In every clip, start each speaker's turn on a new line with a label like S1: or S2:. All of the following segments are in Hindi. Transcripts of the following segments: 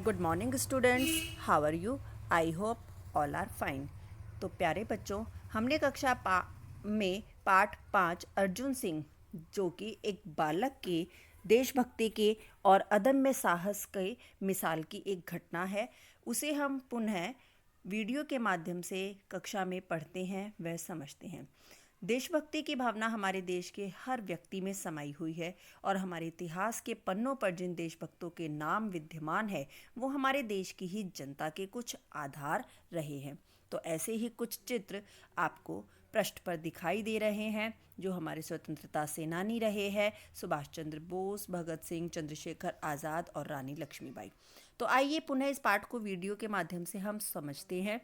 S1: Good morning students, how are you? I hope all are fine. तो प्यारे बच्चों, हमने में पाठ 5 अर्जुन सिंह, जो कि एक बालक के देशभक्ति के और अदम्य साहस के मिसाल की एक घटना है, उसे हम पुनः वीडियो के माध्यम से कक्षा में पढ़ते हैं व समझते हैं। देशभक्ति की भावना हमारे देश के हर व्यक्ति में समाई हुई है और हमारे इतिहास के पन्नों पर जिन देशभक्तों के नाम विद्यमान है वो हमारे देश की ही जनता के कुछ आधार रहे हैं। तो ऐसे ही कुछ चित्र आपको पृष्ठ पर दिखाई दे रहे हैं जो हमारे स्वतंत्रता सेनानी रहे हैं, सुभाष चंद्र बोस, भगत सिंह, चंद्रशेखर आज़ाद और रानी लक्ष्मीबाई। तो आइए पुनः इस पाठ को वीडियो के माध्यम से हम समझते हैं।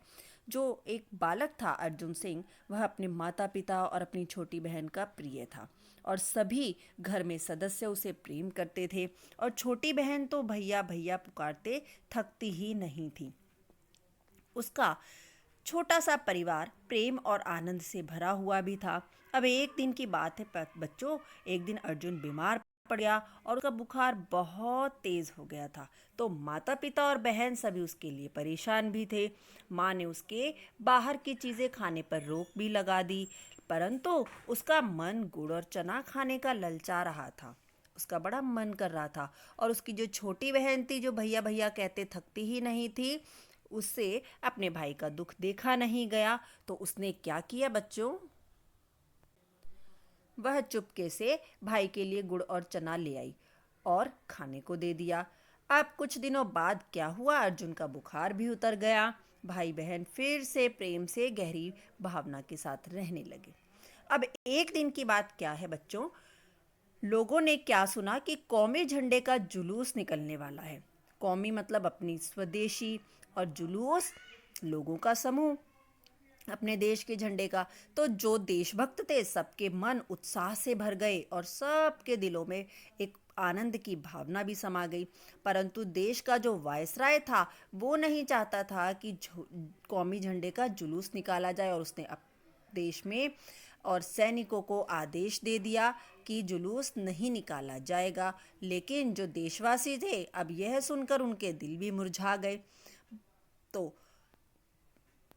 S1: जो एक बालक था अर्जुन सिंह, वह अपने माता पिता और अपनी छोटी बहन का प्रिय था और सभी घर में सदस्य उसे प्रेम करते थे और छोटी बहन तो भैया भैया पुकारते थकती ही नहीं थी। उसका छोटा सा परिवार प्रेम और आनंद से भरा हुआ भी था। अब एक दिन की बात है बच्चों, एक दिन अर्जुन बीमार पड़ गया और उसका बुखार बहुत तेज हो गया था। तो माता पिता और बहन सभी उसके लिए परेशान भी थे। माँ ने उसके बाहर की चीज़ें खाने पर रोक भी लगा दी, परंतु उसका मन गुड़ और चना खाने का ललचा रहा था। उसका बड़ा मन कर रहा था और उसकी जो छोटी बहन थी, जो भैया भैया कहते थकती ही नहीं थी, उससे अपने भाई का दुख देखा नहीं गया। तो उसने क्या किया बच्चों? वह चुपके से भाई के लिए गुड़ और चना ले आई और खाने को दे दिया। अब कुछ दिनों बाद क्या हुआ, अर्जुन का बुखार भी उतर गया। भाई बहन फिर से प्रेम से गहरी भावना के साथ रहने लगे। अब एक दिन की बात क्या है बच्चों, लोगों ने क्या सुना कि कौमी झंडे का जुलूस निकलने वाला है। कौमी मतलब अपनी स्वदेशी और जुलूस लोगों का समूह अपने देश के झंडे का। तो जो देशभक्त थे सबके मन उत्साह से भर गए और सबके दिलों में एक आनंद की भावना भी समा गई। परंतु देश का जो वायसराय था वो नहीं चाहता था कि कौमी झंडे का जुलूस निकाला जाए और उसने देश में और सैनिकों को आदेश दे दिया कि जुलूस नहीं निकाला जाएगा। लेकिन जो देशवासी थे अब यह सुनकर उनके दिल भी मुरझा गए। तो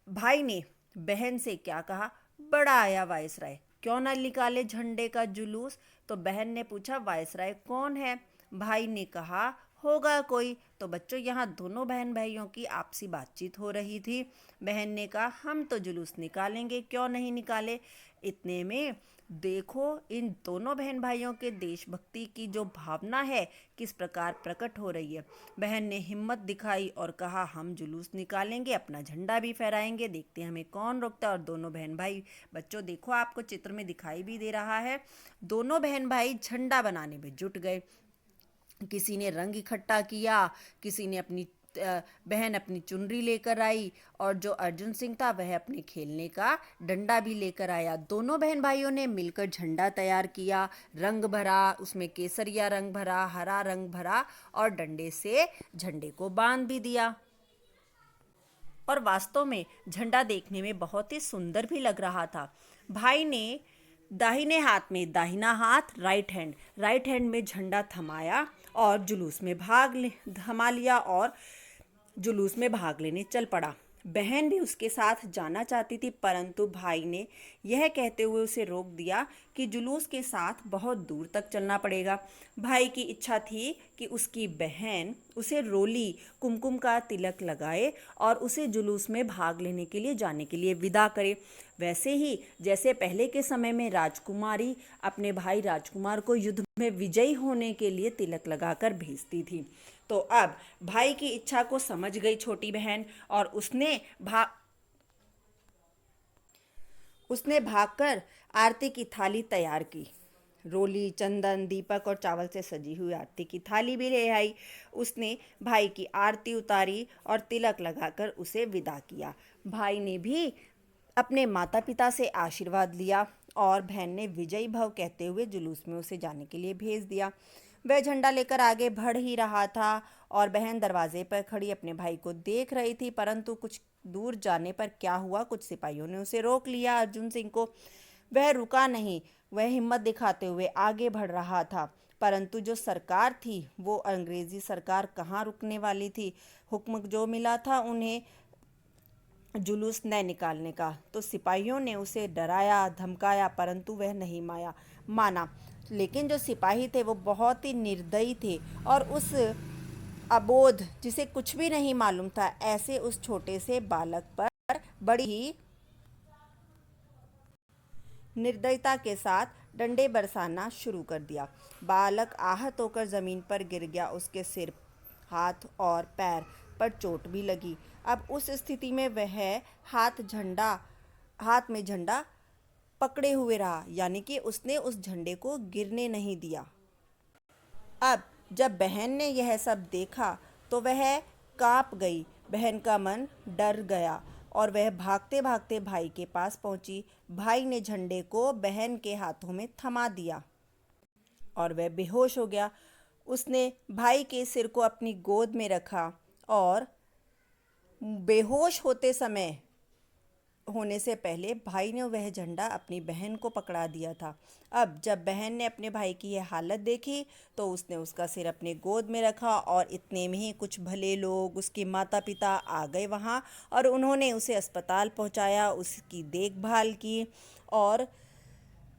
S1: भाई ने बहन से क्या कहा, बड़ा आया वायसराय, क्यों ना निकाले झंडे का जुलूस। तो बहन ने पूछा वायसराय कौन है? भाई ने कहा होगा कोई। तो बच्चों यहाँ दोनों बहन भाइयों की आपसी बातचीत हो रही थी। बहन ने कहा हम तो जुलूस निकालेंगे, क्यों नहीं निकाले। इतने में देखो इन दोनों बहन भाइयों के देशभक्ति की जो भावना है किस प्रकार प्रकट हो रही है। बहन ने हिम्मत दिखाई और कहा हम जुलूस निकालेंगे, अपना झंडा भी फहराएंगे, देखते हैं हमें कौन रोकता है। और दोनों बहन भाई, बच्चों देखो आपको चित्र में दिखाई भी दे रहा है, दोनों बहन भाई झंडा बनाने में जुट गए। किसी ने रंग इकट्ठा किया, किसी ने बहन अपनी चुनरी लेकर आई और जो अर्जुन सिंह था वह अपने खेलने का डंडा भी लेकर आया। दोनों बहन भाइयों ने मिलकर झंडा तैयार किया, रंग भरा, उसमें केसरिया रंग भरा, हरा रंग भरा और डंडे से झंडे को बांध भी दिया। और वास्तव में झंडा देखने में बहुत ही सुंदर भी लग रहा था। भाई ने दाहिने हाथ में, दाहिना हाथ राइट हैंड में झंडा थमाया और जुलूस में थमा लिया और जुलूस में भाग लेने चल पड़ा। बहन भी उसके साथ जाना चाहती थी, परंतु भाई ने यह कहते हुए उसे रोक दिया कि जुलूस के साथ बहुत दूर तक चलना पड़ेगा। भाई की इच्छा थी कि उसकी बहन उसे रोली, कुमकुम का तिलक लगाए और उसे जुलूस में भाग लेने के लिए जाने के लिए विदा करे। वैसे ही जैसे पहले के समय में राजकुमारी अपने भाई राजकुमार को युद्ध में विजयी होने के लिए तिलक लगाकर भेजती थी। तो अब भाई की इच्छा को समझ गई छोटी बहन और उसने भागकर आरती की थाली तैयार की। रोली, चंदन, दीपक और चावल से सजी हुई आरती की थाली भी ले आई। उसने भाई की आरती उतारी और तिलक लगाकर उसे विदा किया। भाई ने भी अपने माता पिता से आशीर्वाद लिया और बहन ने विजयी भव कहते हुए जुलूस में उसे जाने के लिए भेज दिया। वह झंडा लेकर आगे बढ़ ही रहा था और बहन दरवाजे पर खड़ी अपने भाई को देख रही थी, परंतु कुछ दूर जाने पर क्या हुआ, कुछ सिपाहियों ने उसे रोक लिया अर्जुन सिंह को। वह रुका नहीं, वह हिम्मत दिखाते हुए आगे बढ़ रहा था। परंतु जो सरकार थी वो अंग्रेजी सरकार कहाँ रुकने वाली थी। हुक्म जो मिला था उन्हें जुलूस न निकालने का, तो सिपाहियों ने उसे डराया धमकाया, परंतु वह नहीं माना। लेकिन जो सिपाही थे वो बहुत ही निर्दयी थे और उस अबोध जिसे कुछ भी नहीं मालूम था ऐसे उस छोटे से बालक पर बड़ी ही निर्दयता के साथ डंडे बरसाना शुरू कर दिया। बालक आहत होकर जमीन पर गिर गया। उसके सिर, हाथ और पैर पर चोट भी लगी। अब उस स्थिति में वह हाथ में झंडा पकड़े हुए रहा, यानी कि उसने उस झंडे को गिरने नहीं दिया। अब जब बहन ने यह सब देखा तो वह कांप गई। बहन का मन डर गया और वह भागते भागते भाई के पास पहुंची। भाई ने झंडे को बहन के हाथों में थमा दिया और वह बेहोश हो गया। उसने भाई के सिर को अपनी गोद में रखा और बेहोश होने से पहले भाई ने वह झंडा अपनी बहन को पकड़ा दिया था। अब जब बहन ने अपने भाई की यह हालत देखी तो उसने उसका सिर अपने गोद में रखा और इतने में ही कुछ भले लोग, उसके माता पिता आ गए वहाँ और उन्होंने उसे अस्पताल पहुँचाया, उसकी देखभाल की। और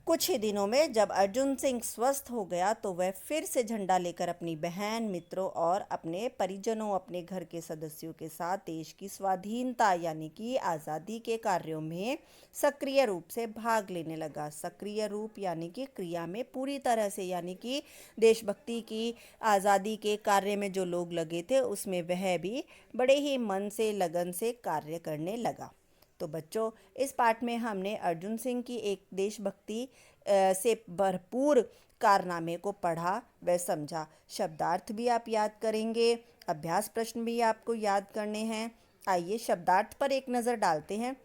S1: कुछ ही दिनों में जब अर्जुन सिंह स्वस्थ हो गया तो वह फिर से झंडा लेकर अपनी बहन, मित्रों और अपने परिजनों, अपने घर के सदस्यों के साथ देश की स्वाधीनता यानी कि आज़ादी के कार्यों में सक्रिय रूप से भाग लेने लगा। सक्रिय रूप यानी कि क्रिया में पूरी तरह से, यानी कि देशभक्ति की, आज़ादी के कार्य में जो लोग लगे थे उसमें वह भी बड़े ही मन से, लगन से कार्य करने लगा। तो बच्चों, इस पाठ में हमने अर्जुन सिंह की एक देशभक्ति से भरपूर कारनामे को पढ़ा व समझा। शब्दार्थ भी आप याद करेंगे, अभ्यास प्रश्न भी आपको याद करने हैं। आइए शब्दार्थ पर एक नज़र डालते हैं।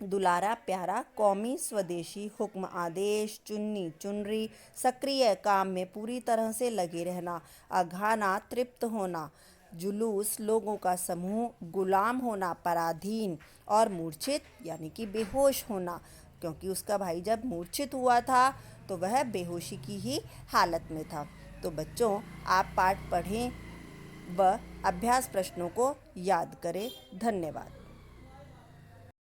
S1: दुलारा प्यारा, कौमी स्वदेशी, हुक्म आदेश, चुन्नी चुनरी, सक्रिय काम में पूरी तरह से लगे रहना, अघाना तृप्त होना, जुलूस लोगों का समूह, गुलाम होना पराधीन, और मूर्छित यानी कि बेहोश होना, क्योंकि उसका भाई जब मूर्छित हुआ था तो वह बेहोशी की ही हालत में था। तो बच्चों, आप पाठ पढ़ें व अभ्यास प्रश्नों को याद करें। धन्यवाद।